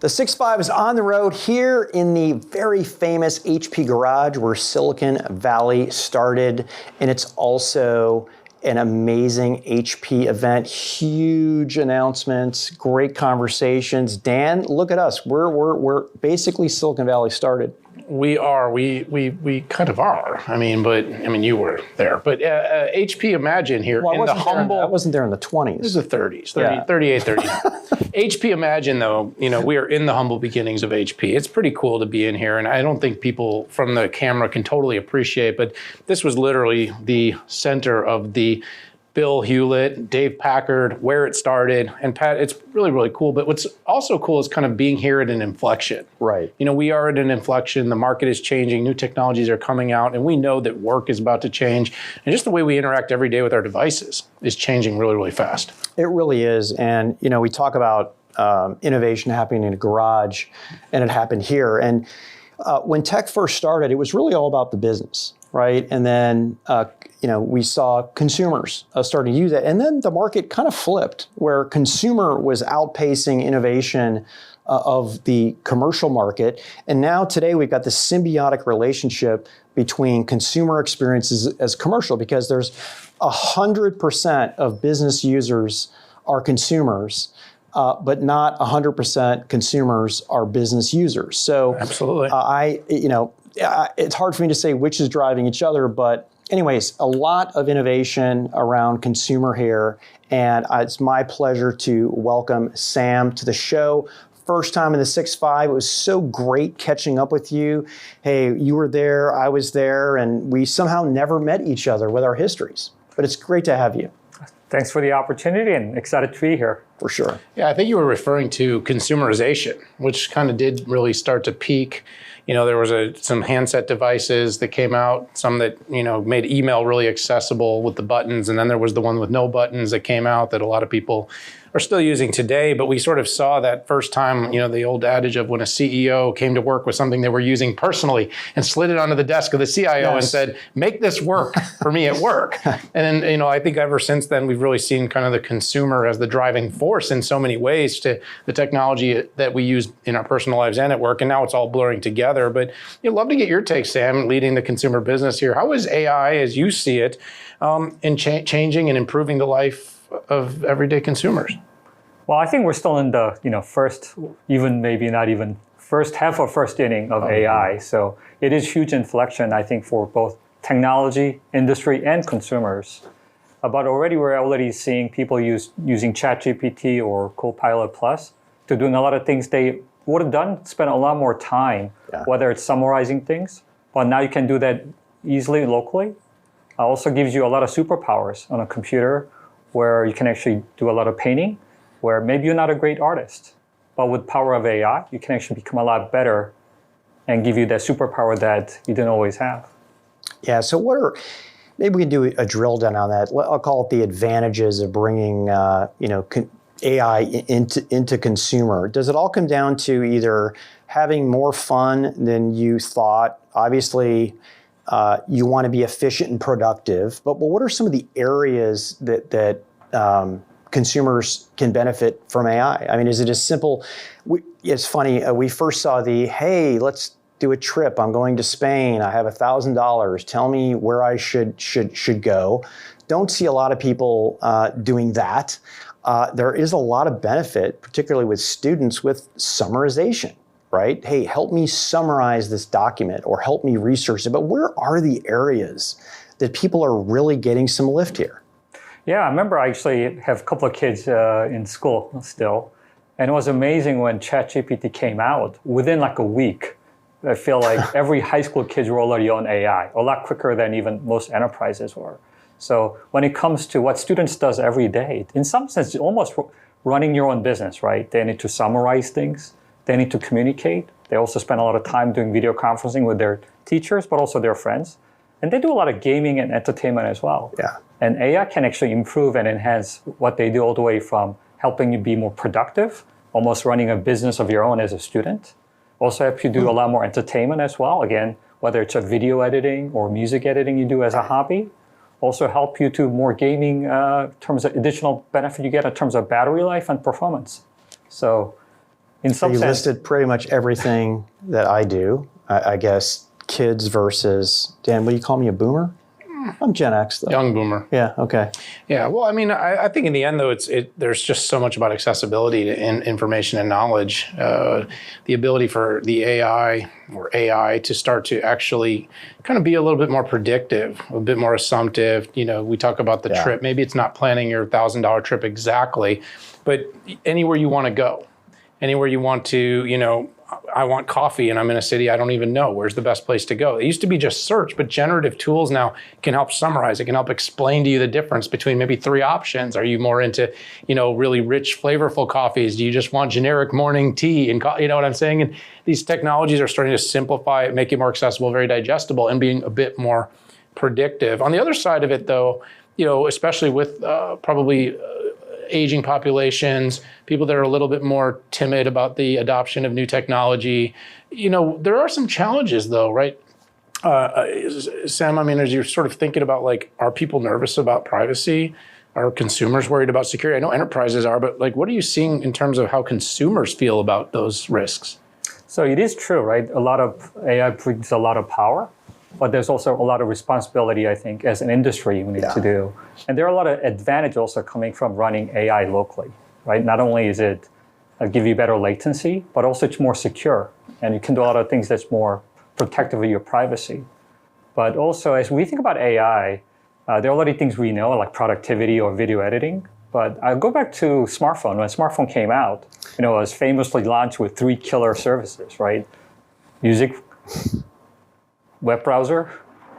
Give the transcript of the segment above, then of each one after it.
The 6.5 is on the road here in the very famous HP garage where Silicon Valley started, and it's also an amazing HP event. Huge announcements, great conversations. Dan, look at us. We're basically Silicon Valley started. We are. We kind of are. You were there. But HP Imagine here in the humble. I wasn't there in the 20s. This is the 30s, 38, 39. HP Imagine, though, we are in the humble beginnings of HP. It's pretty cool to be in here, and I don't think people from the camera can totally appreciate, but this was literally the center of the Bill Hewlett, Dave Packard, where it started. And Pat, it's really, really cool. But what's also cool is kind of being here at an inflection. Right. We are at an inflection. The market is changing. New technologies are coming out. And we know that work is about to change. And just the way we interact every day with our devices is changing really, really fast. It really is. And, we talk about innovation happening in a garage, and it happened here. And when tech first started, it was really all about the business, right? And then, we saw consumers starting to use it. And then the market kind of flipped where consumer was outpacing innovation of the commercial market. And now today we've got this symbiotic relationship between consumer experiences as commercial, because there's 100% of business users are consumers. But not 100% consumers are business users. So absolutely, it's hard for me to say which is driving each other. But anyways, a lot of innovation around consumer here, and it's my pleasure to welcome Sam to the show. First time in the 6.5. It was so great catching up with you. Hey, you were there, I was there, and we somehow never met each other with our histories. But it's great to have you. Thanks for the opportunity, and excited to be here. For sure. Yeah, I think you were referring to consumerization, which kind of did really start to peak. There was some handset devices that came out, some that, made email really accessible with the buttons. And then there was the one with no buttons that came out that a lot of people are still using today. But we sort of saw that first time, the old adage of when a CEO came to work with something they were using personally and slid it onto the desk of the CIO and said, make this work for me at work. And then, I think ever since then, we've really seen kind of the consumer as the driving force in so many ways to the technology that we use in our personal lives and at work. And now it's all blurring together. But I'd love to get your take, Sam, leading the consumer business here. How is AI, as you see it, in changing and improving the life of everyday consumers? Well, I think we're still in the first, even maybe not even first half or first inning of AI. So it is huge inflection, I think, for both technology, industry, and consumers. But already we're already seeing people using ChatGPT or Copilot Plus to doing a lot of things they would have spent a lot more time, whether it's summarizing things, but now you can do that easily locally. Also gives you a lot of superpowers on a computer where you can actually do a lot of painting, where maybe you're not a great artist, but with power of AI, you can actually become a lot better and give you that superpower that you didn't always have. Yeah, so maybe we can do a drill down on that. I'll call it the advantages of bringing, AI into consumer. Does it all come down to either having more fun than you thought? Obviously, you want to be efficient and productive, but what are some of the areas that consumers can benefit from AI? I mean, is it as simple? It's funny, we first saw hey, let's do a trip. I'm going to Spain. I have $1,000. Tell me where I should go. Don't see a lot of people doing that. There is a lot of benefit, particularly with students, with summarization, right? Hey, help me summarize this document or help me research it. But where are the areas that people are really getting some lift here? Yeah, I remember I actually have a couple of kids in school still. And it was amazing when ChatGPT came out. Within like a week, I feel like every high school kids were already on AI, a lot quicker than even most enterprises were. So when it comes to what students does every day, in some sense, almost running your own business, right? They need to summarize things. They need to communicate. They also spend a lot of time doing video conferencing with their teachers, but also their friends. And they do a lot of gaming and entertainment as well. Yeah. And AI can actually improve and enhance what they do all the way from helping you be more productive, almost running a business of your own as a student. Also help you do a lot more entertainment as well. Again, whether it's a video editing or music editing you do as a hobby. Also help you to more gaming in terms of additional benefit you get in terms of battery life and performance. So in some You sense, listed pretty much everything that I do. I guess kids versus, Dan, what do you call me, a boomer? I'm Gen X, though. Young boomer. Yeah, okay. Yeah, well, I mean, I think in the end, though, there's just so much about accessibility to information and knowledge. The ability for the AI to start to actually kind of be a little bit more predictive, a bit more assumptive. You know, we talk about the trip. Maybe it's not planning your $1,000 trip exactly, but anywhere you want to go, anywhere you want to, you know, I want coffee and I'm in a city I don't even know. Where's the best place to go? It used to be just search, but generative tools now can help summarize. It can help explain to you the difference between maybe 3 options. Are you more into, you know, really rich, flavorful coffees? Do you just want generic morning tea? And you know what I'm saying? And these technologies are starting to simplify it, make it more accessible, very digestible, and being a bit more predictive. On the other side of it, though, you know, especially with probably aging populations, people that are a little bit more timid about the adoption of new technology. You know, there are some challenges though, right? Sam, I mean, as you're sort of thinking about like, are people nervous about privacy? Are consumers worried about security? I know enterprises are, but like, what are you seeing in terms of how consumers feel about those risks? so it is true, right? A lot of AI brings a lot of power, but there's also a lot of responsibility, I think, as an industry we need to do. And there are a lot of advantages also coming from running AI locally, right? Not only is it give you better latency, but also it's more secure. And you can do a lot of things that's more protective of your privacy. But also, as we think about AI, there are already things we know, like productivity or video editing. But I'll go back to smartphone. When smartphone came out, you know, it was famously launched with 3 killer services, right? Music, web browser,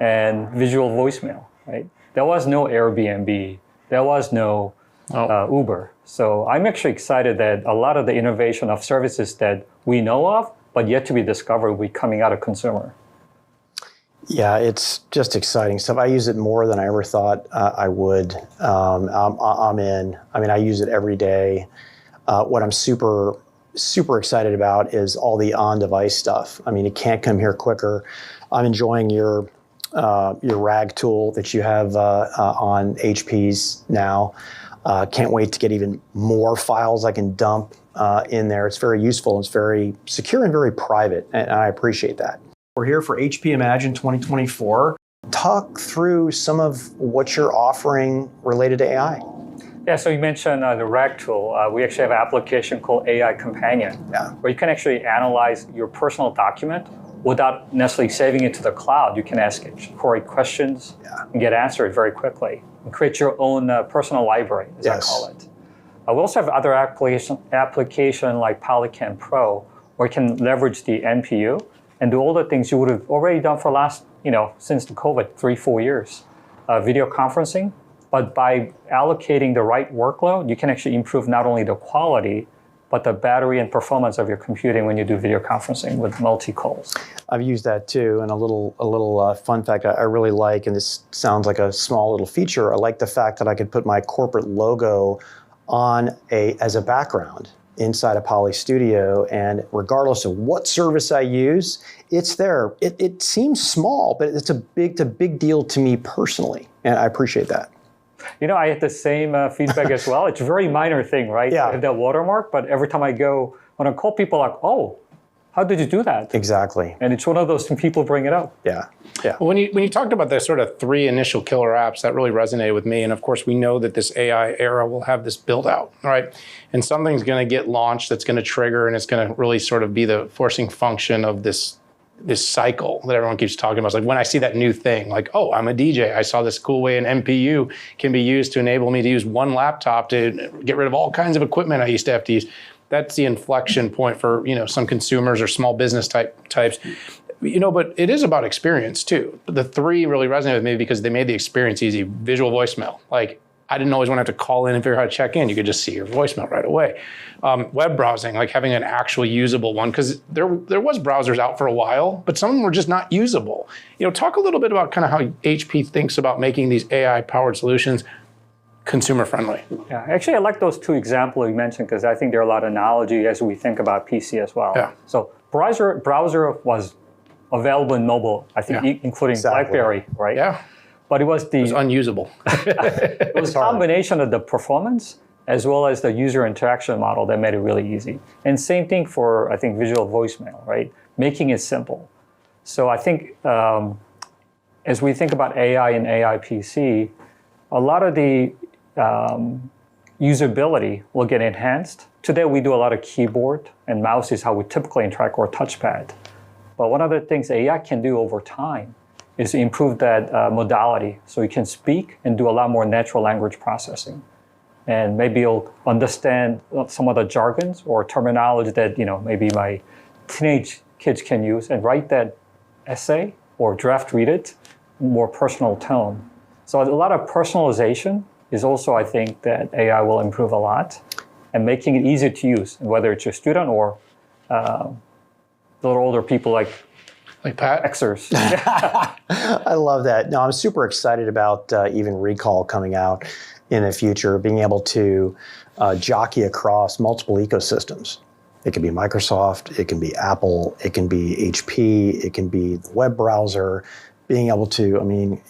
and visual voicemail, right? There was no Airbnb. There was no Uber. So I'm actually excited that a lot of the innovation of services that we know of, but yet to be discovered, will be coming out of consumer. Yeah, it's just exciting stuff. I use it more than I ever thought I would. I'm in. I mean, I use it every day. What I'm super excited about is all the on-device stuff. I mean, it can't come here quicker. I'm enjoying your RAG tool that you have on HPs now. Can't wait to get even more files I can dump in there. It's very useful. It's very secure and very private, and I appreciate that. We're here for HP Imagine 2024. Talk through some of what you're offering related to AI. Yeah, so you mentioned the RAG tool. We actually have an application called AI Companion, where you can actually analyze your personal document without necessarily saving it to the cloud. You can ask it query questions and get answered very quickly. And create your own personal library, as I call it. We also have other application like Polycam Pro, where you can leverage the NPU and do all the things you would have already done for last, you know, since the COVID, 3-4 years. Video conferencing, but by allocating the right workload, you can actually improve not only the quality, but the battery and performance of your computing when you do video conferencing with multi-calls. I've used that too, and a little fun fact I really like, and this sounds like a small little feature, I like the fact that I could put my corporate logo on as a background inside a Poly Studio, and regardless of what service I use, it's there. It seems small, but it's a big deal to me personally, and I appreciate that. You know, I had the same feedback as well. It's a very minor thing, right? Yeah. I have that watermark, but every time I go, when I call people, like, oh, how did you do that? Exactly. And it's one of those things people bring it up. Yeah. Well, when you talked about the sort of 3 initial killer apps, that really resonated with me. And of course, we know that this AI era will have this build out, right? And something's going to get launched that's going to trigger, and it's going to really sort of be the forcing function of this cycle that everyone keeps talking about. It's like when I see that new thing, like, oh, I'm a DJ. I saw this cool way an MPU can be used to enable me to use one laptop to get rid of all kinds of equipment I used to have to use. That's the inflection point for, you know, some consumers or small business types. You know, but it is about experience too. The 3 really resonated with me because they made the experience easy. Visual voicemail. Like, I didn't always want to have to call in and figure out how to check in. You could just see your voicemail right away. Web browsing, like having an actual usable one, because there was browsers out for a while, but some of them were just not usable. You know, talk a little bit about kind of how HP thinks about making these AI-powered solutions consumer friendly. Yeah, actually, I like those 2 examples you mentioned because I think there are a lot of analogy as we think about PC as well. Yeah. So browser was available in mobile, I think, including BlackBerry, right? Yeah. But it was unusable. It was a combination of the performance as well as the user interaction model that made it really easy. And same thing for, I think, visual voicemail, right? Making it simple. So I think as we think about AI and AI PC, a lot of the usability will get enhanced. Today we do a lot of keyboard and mouse is how we typically interact, or touchpad. But one of the things AI can do over time is improve that modality. So you can speak and do a lot more natural language processing. And maybe you'll understand some of the jargons or terminology that maybe my teenage kids can use, and write that essay or draft read it in more personal tone. So a lot of personalization is also, I think, that AI will improve a lot, and making it easier to use, whether it's your student or little older people like Pat? Xers. I love that. No, I'm super excited about even Recall coming out in the future, being able to jockey across multiple ecosystems. It can be Microsoft, it can be Apple, it can be HP, it can be the web browser. Being able to,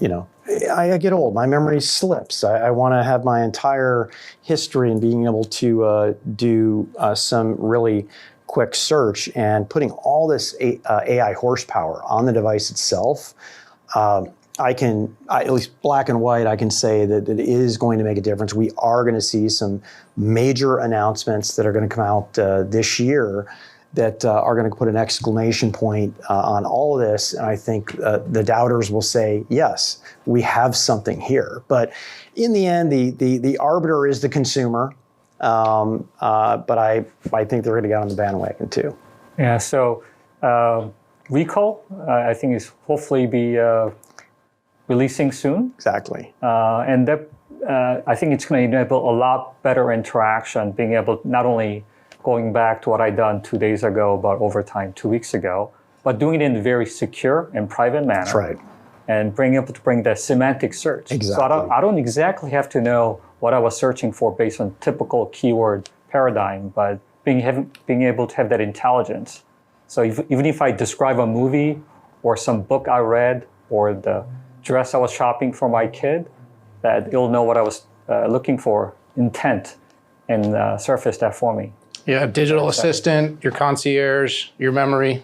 I get old, my memory slips. I want to have my entire history, and being able to do some really quick search, and putting all this AI horsepower on the device itself. I can, at least black and white, I can say that it is going to make a difference. We are going to see some major announcements that are going to come out this year that are going to put an exclamation point on all of this. And I think the doubters will say, yes, we have something here. But in the end, the arbiter is the consumer. But I think they're going to get on the bandwagon too. Yeah, so Recall, I think, is hopefully be releasing soon. Exactly. And that I think it's going to enable a lot better interaction, being able not only going back to what I done 2 days ago about overtime 2 weeks ago, but doing it in a very secure and private manner. That's right. And being able to bring that semantic search. Exactly. So I don't exactly have to know what I was searching for based on typical keyword paradigm, but being able to have that intelligence. So even if I describe a movie or some book I read or the dress I was shopping for my kid, that it'll know what I was looking for, intent, and surface that for me. Yeah, digital assistant, your concierge, your memory.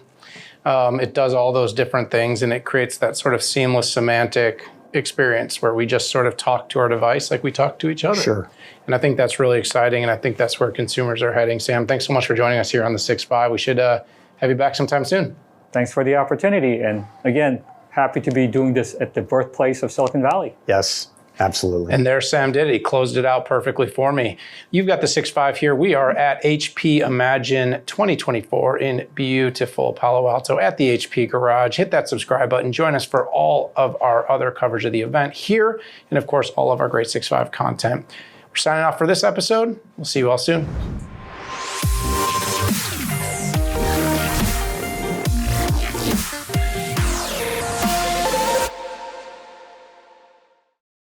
It does all those different things, and it creates that sort of seamless semantic experience where we just sort of talk to our device like we talk to each other. Sure. And I think that's really exciting, and I think that's where consumers are heading. Sam, thanks so much for joining us here on the 6.5. We should have you back sometime soon. Thanks for the opportunity. And again, happy to be doing this at the birthplace of Silicon Valley. Yes. Absolutely. And there Sam did it. He closed it out perfectly for me. You've got the 6.5 here. We are at HP Imagine 2024 in beautiful Palo Alto at the HP Garage. Hit that subscribe button. Join us for all of our other coverage of the event here, and of course, all of our great 6.5 content. We're signing off for this episode. We'll see you all soon.